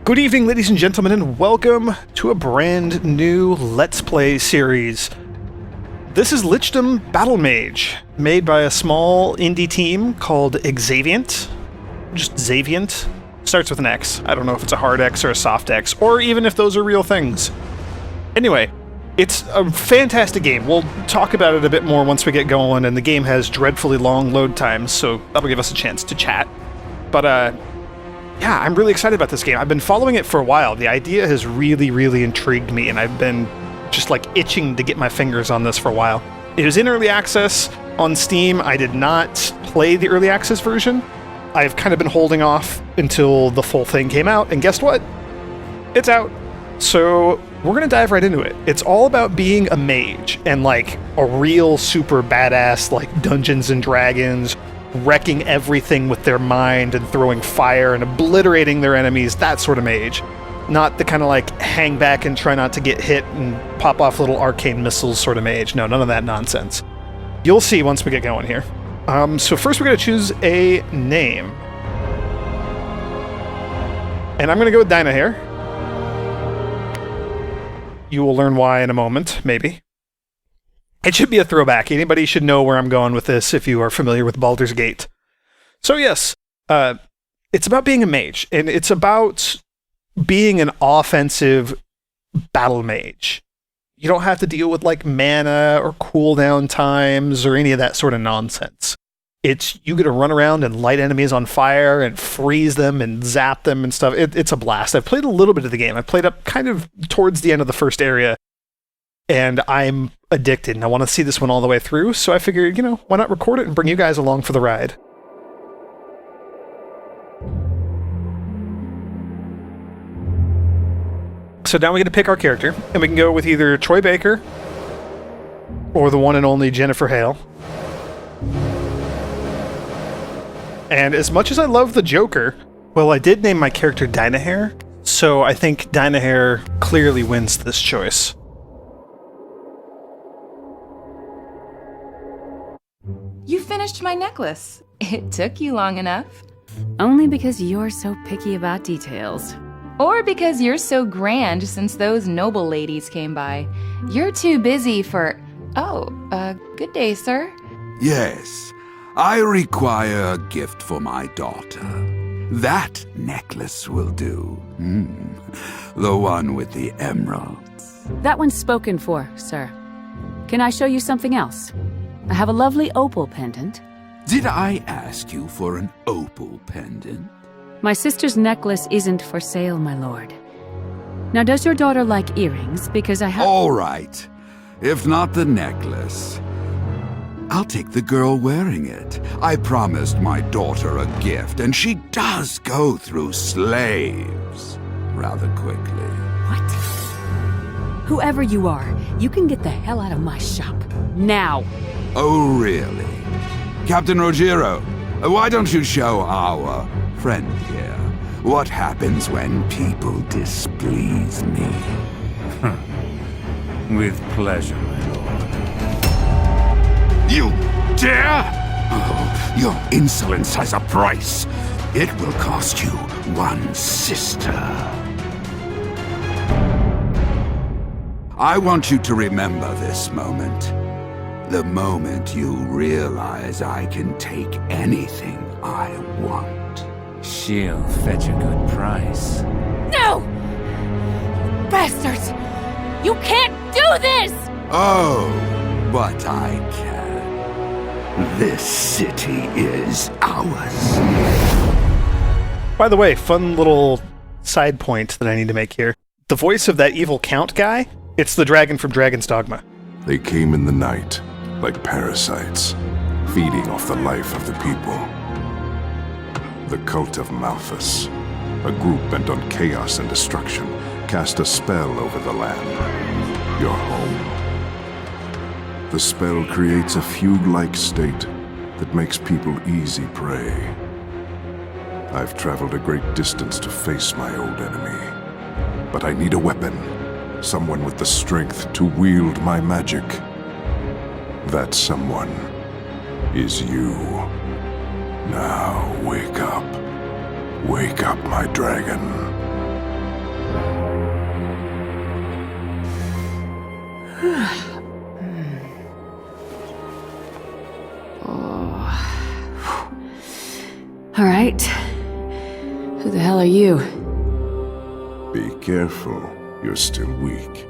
Good evening, ladies and gentlemen, and welcome to a brand new Let's Play series. This is Lichdom Battlemage, made by a small indie team called Xavient. Just Xavient. Starts with an X. I don't know if it's a hard X or a soft X, or even if those are real things. Anyway, it's a fantastic game. We'll talk about it a bit more once we get going, and the game has dreadfully long load times, so that'll give us a chance to chat. But, yeah, I'm really excited about this game. I've been following it for a while. The idea has really intrigued me, and I've been just like itching to get my fingers on this for a while. It was in early access on Steam. I did not play the early access version. I've kind of been holding off until the full thing came out, and guess what? It's out. So we're gonna dive right into it. It's all about being a mage and like a real super badass like Dungeons and Dragons, wrecking everything with their mind and throwing fire and obliterating their enemies, that sort of mage. Not the kind of like hang back and try not to get hit and pop off little arcane missiles sort of mage. No, none of that nonsense. You'll see once we get going here. So first we're going to choose a name. And I'm going to go with Dinah here. You will learn why in a moment, maybe. It should be a throwback. Anybody should know where I'm going with this if you are familiar with Baldur's Gate. So yes, it's about being a mage, and it's about being an offensive battle mage. You don't have to deal with like mana or cooldown times or any of that sort of nonsense. It's you get to run around and light enemies on fire and freeze them and zap them and stuff. It's a blast. I've played a little bit of the game. I played up kind of towards the end of the first area, and I'm addicted, and I want to see this one all the way through, so I figured, you know, why not record it and bring you guys along for the ride? So now we get to pick our character, and we can go with either Troy Baker or the one and only Jennifer Hale. And as much as I love the Joker, well, I did name my character Dinah Hare, so I think Dinah Hare clearly wins this choice. You finished my necklace. It took you long enough. Only because you're so picky about details. Or because you're so grand since those noble ladies came by. You're too busy for... Oh, good day, sir. Yes, I require a gift for my daughter. That necklace will do. The one with the emeralds. That one's spoken for, sir. Can I show you something else? I have a lovely opal pendant. Did I ask you for an opal pendant? My sister's necklace isn't for sale, my lord. Now, does your daughter like earrings? Because I have... All right. If not the necklace, I'll take the girl wearing it. I promised my daughter a gift, and she does go through slaves rather quickly. What? Whoever you are, you can get the hell out of my shop. Now! Oh, really? Captain Rogero, why don't you show our friend here what happens when people displease me? With pleasure, my lord. You dare? Oh, your insolence has a price. It will cost you one sister. I want you to remember this moment. The moment you realize I can take anything I want. She'll fetch a good price. No! Bastards! You can't do this! Oh, but I can. This city is ours. By the way, fun little side point that I need to make here. The voice of that evil count guy, it's the dragon from Dragon's Dogma. They came in the night, like parasites, feeding off the life of the people. The cult of Malthus, a group bent on chaos and destruction, cast a spell over the land, your home. The spell creates a fugue-like state that makes people easy prey. I've traveled a great distance to face my old enemy, but I need a weapon, someone with the strength to wield my magic. That someone is you. Now wake up. Wake up, my dragon. hell are you? Be careful. You're still weak.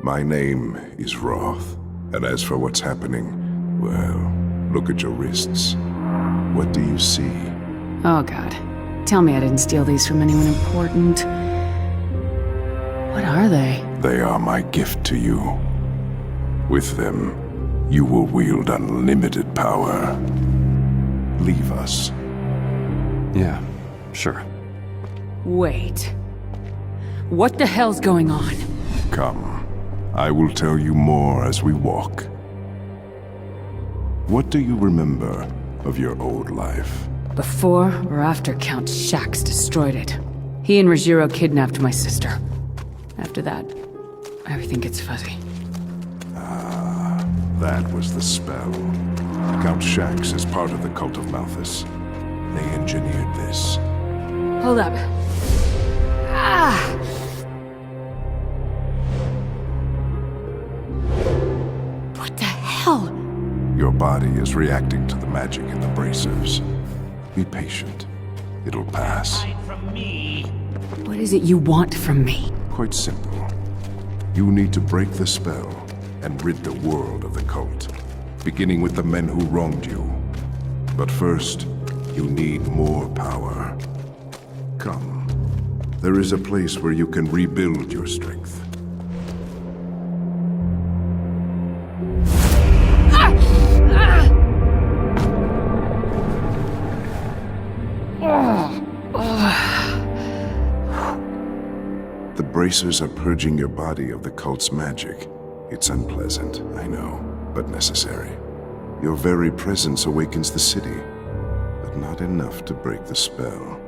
My name is Roth. And as for what's happening, well, look at your wrists. What do you see? Oh god. Tell me I didn't steal these from anyone important. What are they? They are my gift to you. With them, you will wield unlimited power. Leave us. Yeah, sure. Wait. What the hell's going on? Come. I will tell you more as we walk. What do you remember of your old life? Before or after Count Shax destroyed it? He and Rogiro kidnapped my sister. After that, everything gets fuzzy. That was the spell. Count Shax is part of the cult of Malthus. They engineered this. Hold up. Ah! What the hell? Your body is reacting to the magic in the bracers. Be patient. It'll pass. What is it you want from me? Quite simple. You need to break the spell and rid the world of the cult, beginning with the men who wronged you. But first, you need more power. Come. There is a place where you can rebuild your strength. The bracers are purging your body of the cult's magic. It's unpleasant, I know, but necessary. Your very presence awakens the city, but not enough to break the spell.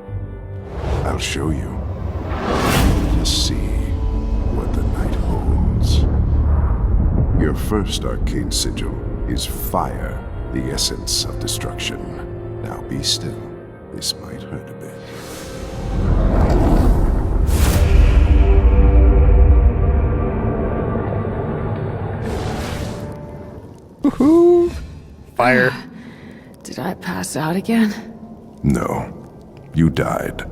I'll show you. Just see what the night holds. Your first arcane sigil is fire, the essence of destruction. Now be still. This might hurt a bit. Woohoo! Fire. Did I pass out again? No. You died.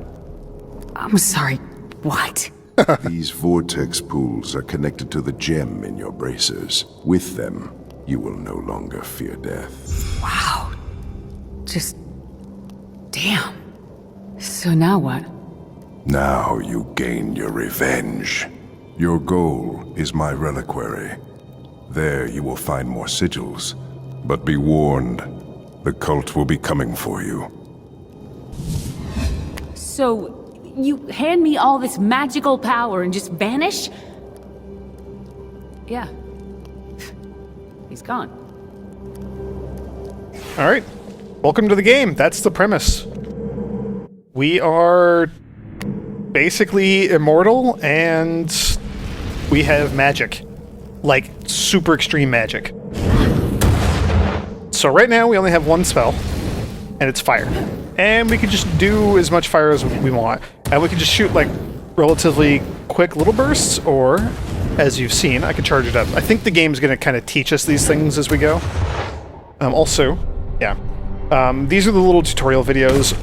I'm sorry, what? These vortex pools are connected to the gem in your bracers. With them, you will no longer fear death. Wow. Just... damn. So now what? Now you gain your revenge. Your goal is my reliquary. There you will find more sigils. But be warned, the cult will be coming for you. So, you hand me all this magical power and just vanish? Yeah. He's gone. Alright. Welcome to the game. That's the premise. We are basically immortal, and we have magic. Like, super extreme magic. So right now we only have one spell, and it's fire. And we can just do as much fire as we want. And we can just shoot, like, relatively quick little bursts, or, as you've seen, I can charge it up. I think the game's going to kind of teach us these things as we go. Also, yeah. These are the little tutorial videos.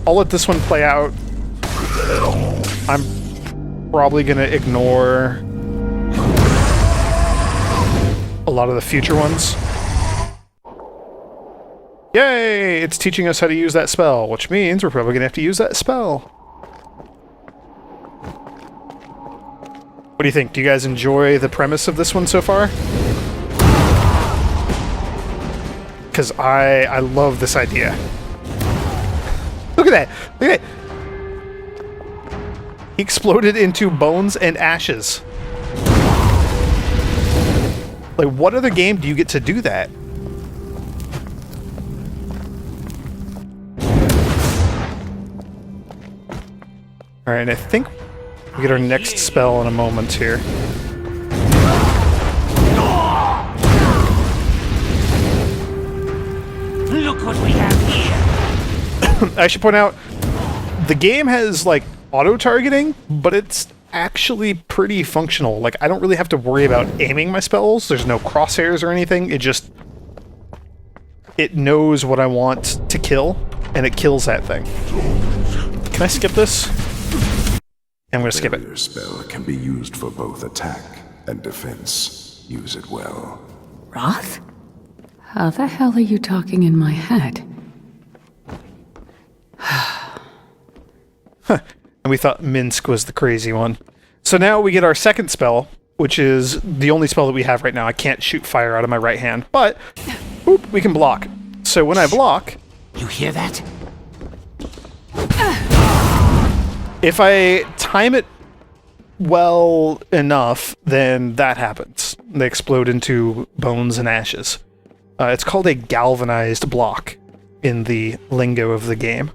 I'll let this one play out. I'm probably going to ignore a lot of the future ones. Yay! It's teaching us how to use that spell, which means we're probably going to have to use that spell. What do you think? Do you guys enjoy the premise of this one so far? Because I love this idea. Look at that! Look at that! He exploded into bones and ashes. Like, what other game do you get to do that? Alright, and I think we get our next spell in a moment here. Look what we have here! I should point out, the game has, like, auto-targeting, but it's actually pretty functional. Like, I don't really have to worry about aiming my spells. There's no crosshairs or anything. It just... it knows what I want to kill, and it kills that thing. Can I skip this? I'm going to skip it. Barrier spell can be used for both attack and defense. Use it well. Roth? How the hell are you talking in my head? And we thought Minsk was the crazy one. So now we get our second spell, which is the only spell that we have right now. I can't shoot fire out of my right hand, but boop, we can block. So when I block, You hear that? if I time it well enough, then that happens. They explode into bones and ashes. It's called a galvanized block in the lingo of the game.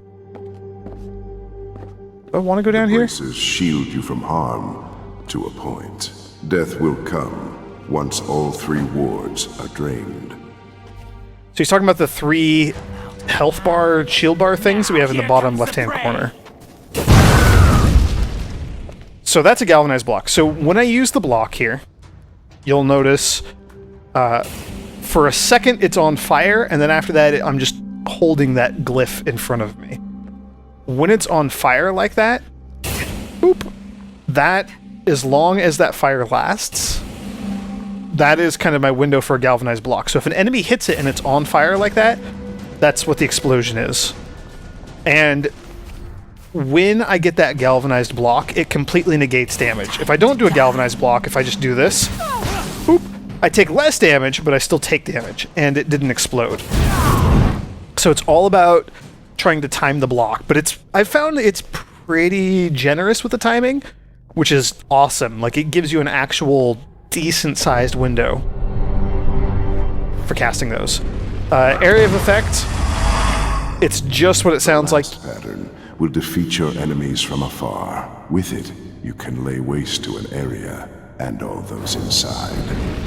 Do I want to go down here? Braces shield you from harm to a point. Death will come once all 3 wards are drained. So he's talking about the 3 health bar, shield bar things that we have in the bottom left-hand corner. So that's a galvanized block. So when I use the block here, you'll notice for a second it's on fire, and then after that I'm just holding that glyph in front of me. When it's on fire like that, boop, that, as long as that fire lasts, that is kind of my window for a galvanized block. So if an enemy hits it and it's on fire like that, that's what the explosion is. And when I get that galvanized block, it completely negates damage. If I don't do a galvanized block, if I just do this, boop, I take less damage, but I still take damage, and it didn't explode. So it's all about trying to time the block, but I found it's pretty generous with the timing, which is awesome. Like, it gives you an actual decent-sized window for casting those. Area of effect, it's just what it sounds like. This pattern will defeat your enemies from afar. With it, you can lay waste to an area and all those inside.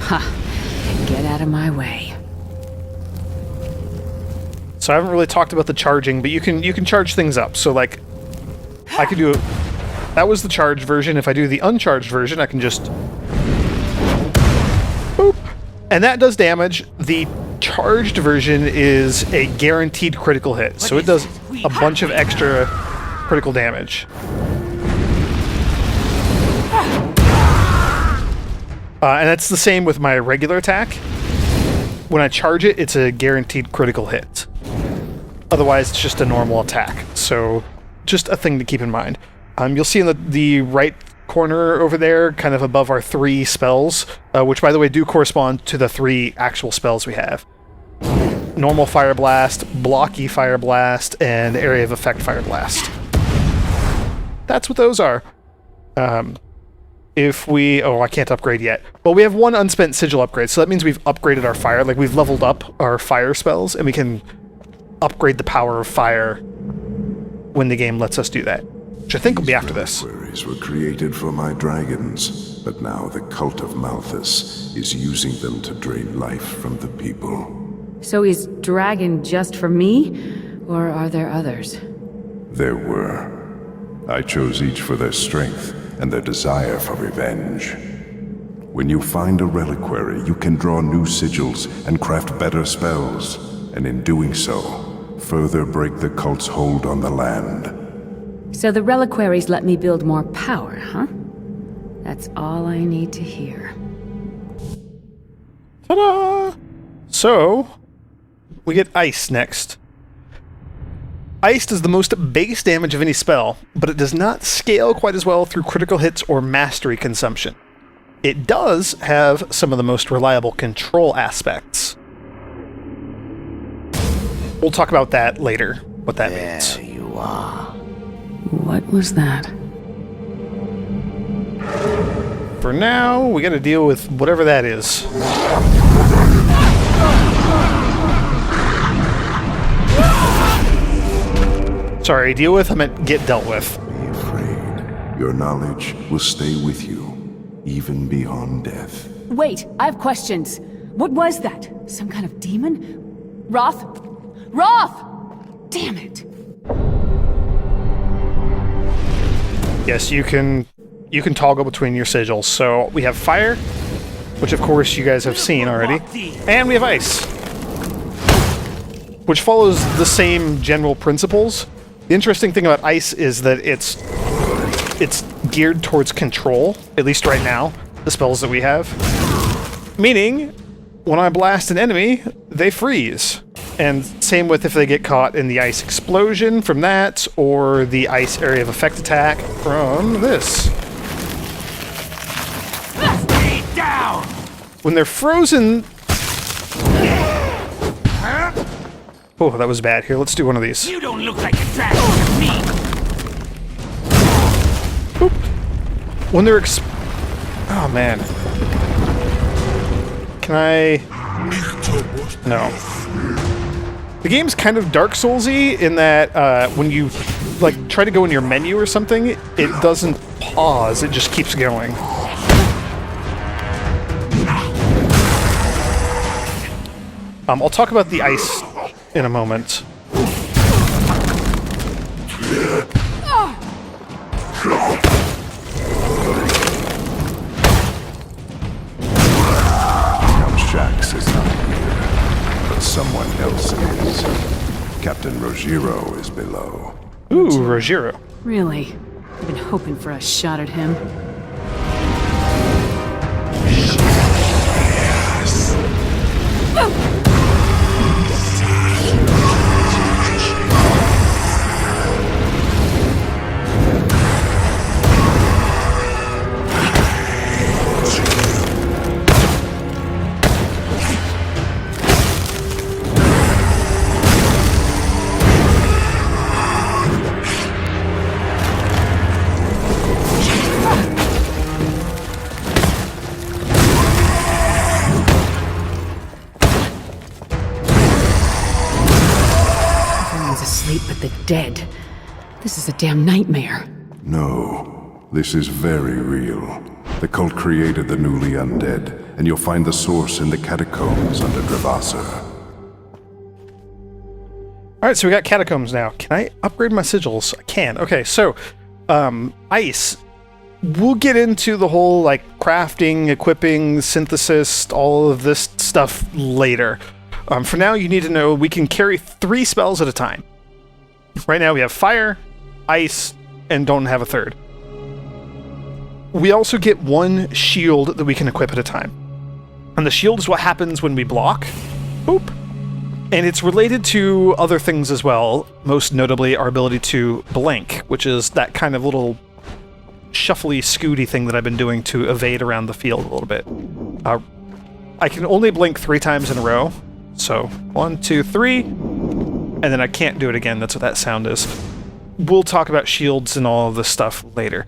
Ha! Get out of my way. So I haven't really talked about the charging, but you can charge things up. So like, I could do that was the charged version. If I do the uncharged version, I can just boop, and that does damage. The charged version is a guaranteed critical hit, so it does a bunch of extra critical damage. And that's the same with my regular attack. When I charge it, it's a guaranteed critical hit. Otherwise, it's just a normal attack. So, just a thing to keep in mind. You'll see in the right corner over there, kind of above our 3 spells, which, by the way, do correspond to the 3 actual spells we have. Normal Fire Blast, Blocky Fire Blast, and Area of Effect Fire Blast. That's what those are. If we... Oh, I can't upgrade yet. Well, we have 1 unspent sigil upgrade, so that means we've upgraded our fire. Like, we've leveled up our fire spells, and we can upgrade the power of fire when the game lets us do that. Which I think will be after this. Queries were created for my dragons, but now the cult of Malthus is using them to drain life from the people. So is Dragon just for me? Or are there others? There were. I chose each for their strength and their desire for revenge. When you find a reliquary, you can draw new sigils and craft better spells, and in doing so, further break the cult's hold on the land. So the reliquaries let me build more power, huh? That's all I need to hear. Ta-da! So, we get Ice next. Ice does the most base damage of any spell, but it does not scale quite as well through critical hits or mastery consumption. It does have some of the most reliable control aspects. We'll talk about that later, what that means. There you are. What was that? For now, we gotta deal with whatever that is. Sorry, deal with, I meant get dealt with. Be afraid. Your knowledge will stay with you, even beyond death. Wait, I have questions. What was that? Some kind of demon? Roth? Roth! Damn it! Yes, you can toggle between your sigils. So we have fire, which of course you guys have seen already, and we have ice, which follows the same general principles. The interesting thing about ice is that it's geared towards control, at least right now, the spells that we have. Meaning, when I blast an enemy, they freeze. And same with if they get caught in the ice explosion from that, or the ice area of effect attack from this. Stay down! When they're frozen... Oh, that was bad. Here, let's do one of these. You don't look like a dragon to me! Boop. When they're oh, man. Can I... No. The game's kind of Dark Souls-y in that when you like try to go in your menu or something, it doesn't pause, it just keeps going. I'll talk about the ice in a moment. Count Shax is not here, but someone else is. Captain Rogiro is below. Ooh, Rogiro. Really? I've been hoping for a shot at him. But the dead. This is a damn nightmare. No, this is very real. The cult created the newly undead, and you'll find the source in the catacombs under Dravasa. Alright, so we got catacombs now. Can I upgrade my sigils? I can. Okay, so, ice. We'll get into the whole, like, crafting, equipping, synthesis, all of this stuff later. For now, you need to know we can carry 3 spells at a time. Right now we have fire, ice, and don't have a third. We also get 1 shield that we can equip at a time. And the shield is what happens when we block. Boop. And it's related to other things as well, most notably our ability to blink, which is that kind of little shuffly, scooty thing that I've been doing to evade around the field a little bit. I can only blink 3 times in a row. So, 1, 2, 3... and then I can't do it again. That's what that sound is. We'll talk about shields and all of this stuff later.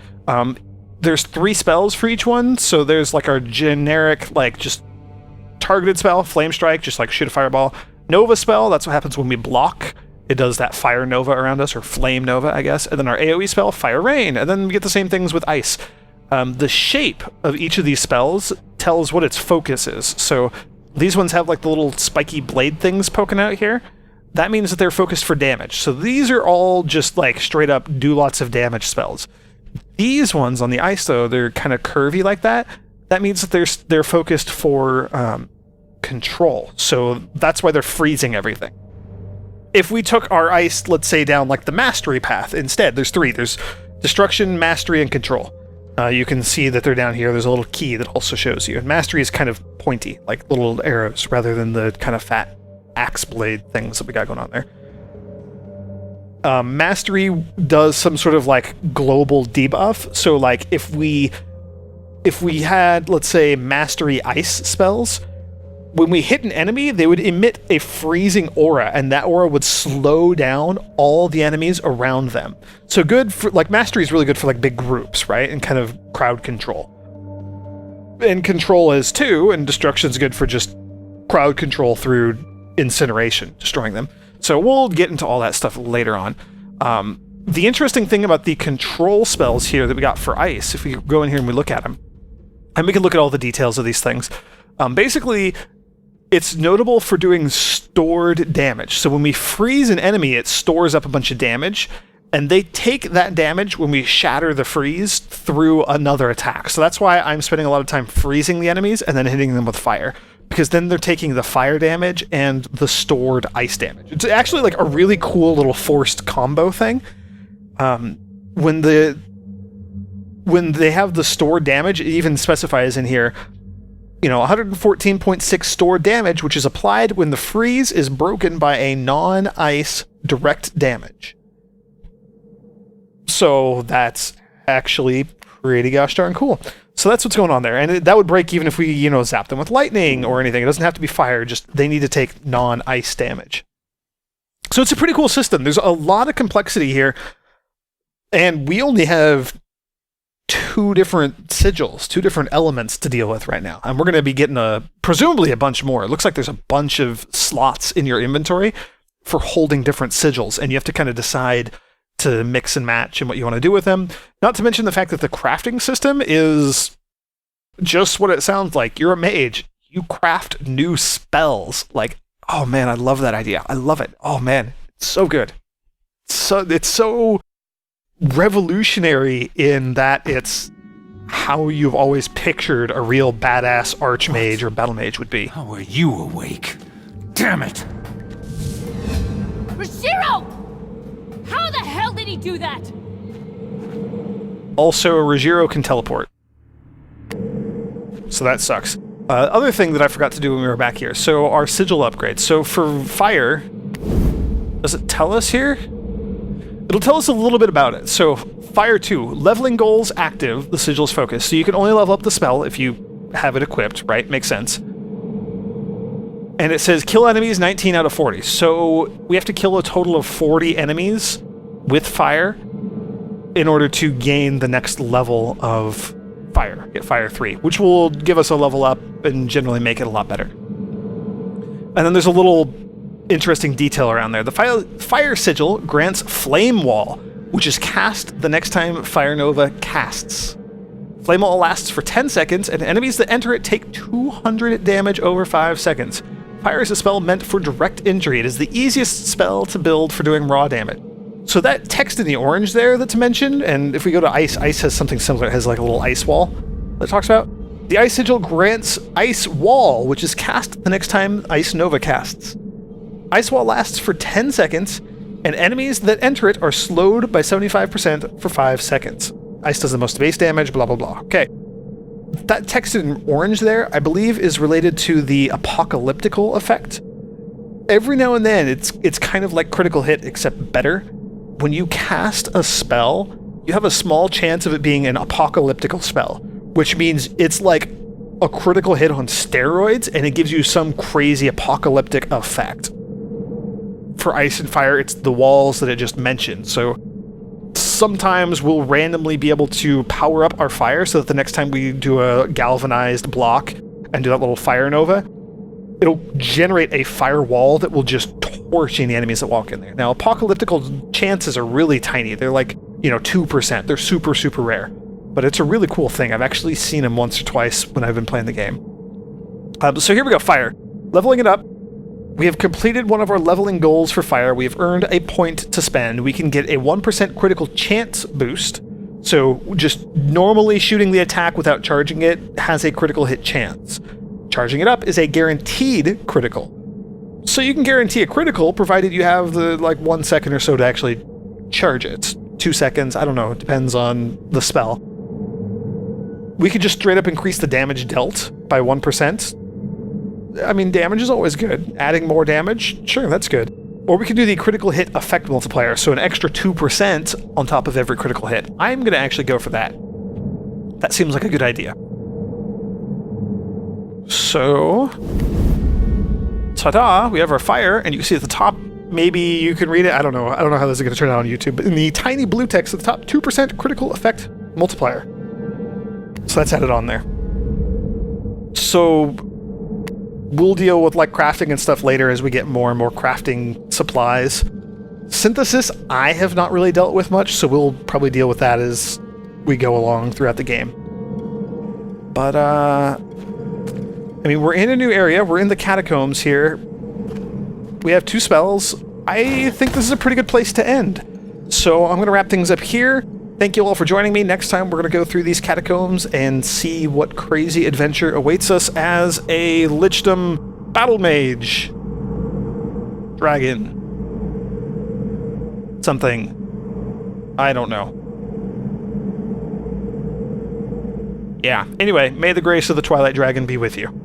There's 3 spells for each one, so there's like our generic, like, just targeted spell, Flame Strike, just like shoot a fireball. Nova spell, that's what happens when we block. It does that Fire Nova around us, or Flame Nova, I guess. And then our AoE spell, Fire Rain, and then we get the same things with ice. The shape of each of these spells tells what its focus is. So these ones have like the little spiky blade things poking out here. That means that they're focused for damage. So these are all just like straight up do lots of damage spells. These ones on the ice, though, they're kind of curvy like that. That means that they're focused for control. So that's why they're freezing everything. If we took our ice, let's say, down like the mastery path instead, there's 3. There's destruction, mastery, and control. You can see that they're down here. There's a little key that also shows you. And mastery is kind of pointy, like little arrows, rather than the kind of fat axe blade things that we got going on there. Mastery does some sort of like global debuff. So like if we had, let's say, mastery ice spells, when we hit an enemy, they would emit a freezing aura, and that aura would slow down all the enemies around them. So good for, like, mastery is really good for like big groups, right? And kind of crowd control. And control is too, and destruction is good for just crowd control through incineration, destroying them. So we'll get into all that stuff later on. The interesting thing about the control spells here that we got for ice, if we go in here and we look at them, and we can look at all the details of these things, basically it's notable for doing stored damage. So when we freeze an enemy, it stores up a bunch of damage, and they take that damage when we shatter the freeze through another attack. So that's why I'm spending a lot of time freezing the enemies and then hitting them with fire, because then they're taking the fire damage and the stored ice damage. It's actually like a really cool little forced combo thing. When when they have the stored damage, it even specifies in here, 114.6 stored damage, which is applied when the freeze is broken by a non-ice direct damage. So that's actually pretty gosh darn cool. So that's what's going on there. And that would break even if we, zap them with lightning or anything. It doesn't have to be fire, just they need to take non-ice damage. So it's a pretty cool system. There's a lot of complexity here. And we only have 2 different sigils, 2 different elements to deal with right now. And we're going to be getting presumably a bunch more. It looks like there's a bunch of slots in your inventory for holding different sigils, and you have to kind of decide to mix and match and what you want to do with them. Not to mention the fact that the crafting system is just what it sounds like. You're a mage. You craft new spells. Like, oh man, I love that idea. I love it. Oh man, it's so good. It's so revolutionary in that it's how you've always pictured a real badass archmage or battlemage would be. How are you awake? Damn it! Rashiro! How the hell did he do that? Also, Rajiro can teleport. So that sucks. Other thing that I forgot to do when we were back here. So our sigil upgrades. So for fire, does it tell us here? It'll tell us a little bit about it. So fire 2, leveling goals active, the sigil's focus. So you can only level up the spell if you have it equipped, right? Makes sense. And it says kill enemies 19 out of 40. So we have to kill a total of 40 enemies with fire in order to gain the next level of fire, get fire 3, which will give us a level up and generally make it a lot better. And then there's a little interesting detail around there. The fire sigil grants Flame Wall, which is cast the next time Fire Nova casts. Flame Wall lasts for 10 seconds, and enemies that enter it take 200 damage over 5 seconds. Fire is a spell meant for direct injury. It is the easiest spell to build for doing raw damage. So that text in the orange there that's mentioned, and if we go to ice has something similar. It has like a little ice wall that it talks about. The ice sigil grants Ice Wall, which is cast the next time Ice Nova casts. Ice Wall lasts for 10 seconds, and enemies that enter it are slowed by 75% for 5 seconds. Ice does the most base damage, blah, blah, blah. Okay. That text in orange there, I believe, is related to the apocalyptical effect. Every now and then, it's kind of like critical hit, except better. When you cast a spell, you have a small chance of it being an apocalyptical spell, which means it's like a critical hit on steroids, and it gives you some crazy apocalyptic effect. For ice and fire, it's the walls that it just mentioned. So sometimes we'll randomly be able to power up our fire so that the next time we do a galvanized block and do that little fire nova, it'll generate a fire wall that will just torch any enemies that walk in there. Now, apocalyptical chances are really tiny. They're like, 2%. They're super, super rare. But it's a really cool thing. I've actually seen them once or twice when I've been playing the game. So here we go, fire. Leveling it up. We have completed one of our leveling goals for fire. We have earned a point to spend. We can get a 1% critical chance boost. So just normally shooting the attack without charging it has a critical hit chance. Charging it up is a guaranteed critical. So you can guarantee a critical provided you have the 1 second or so to actually charge it. 2 seconds, I don't know, it depends on the spell. We could just straight up increase the damage dealt by 1%. I mean, damage is always good. Adding more damage, sure, that's good. Or we could do the critical hit effect multiplier, so an extra 2% on top of every critical hit. I'm going to actually go for that. That seems like a good idea. So, ta-da, we have our fire, and you can see at the top, maybe you can read it, I don't know how this is going to turn out on YouTube, but in the tiny blue text at the top, 2% critical effect multiplier. So that's added on there. So we'll deal with crafting and stuff later as we get more and more crafting supplies. Synthesis, I have not really dealt with much, so we'll probably deal with that as we go along throughout the game. But, I mean, we're in a new area. We're in the catacombs here. We have 2 spells. I think this is a pretty good place to end. So I'm going to wrap things up here. Thank you all for joining me. Next time, we're going to go through these catacombs and see what crazy adventure awaits us as a Lichdom Battlemage. Dragon. Something. I don't know. Yeah. Anyway, may the grace of the Twilight Dragon be with you.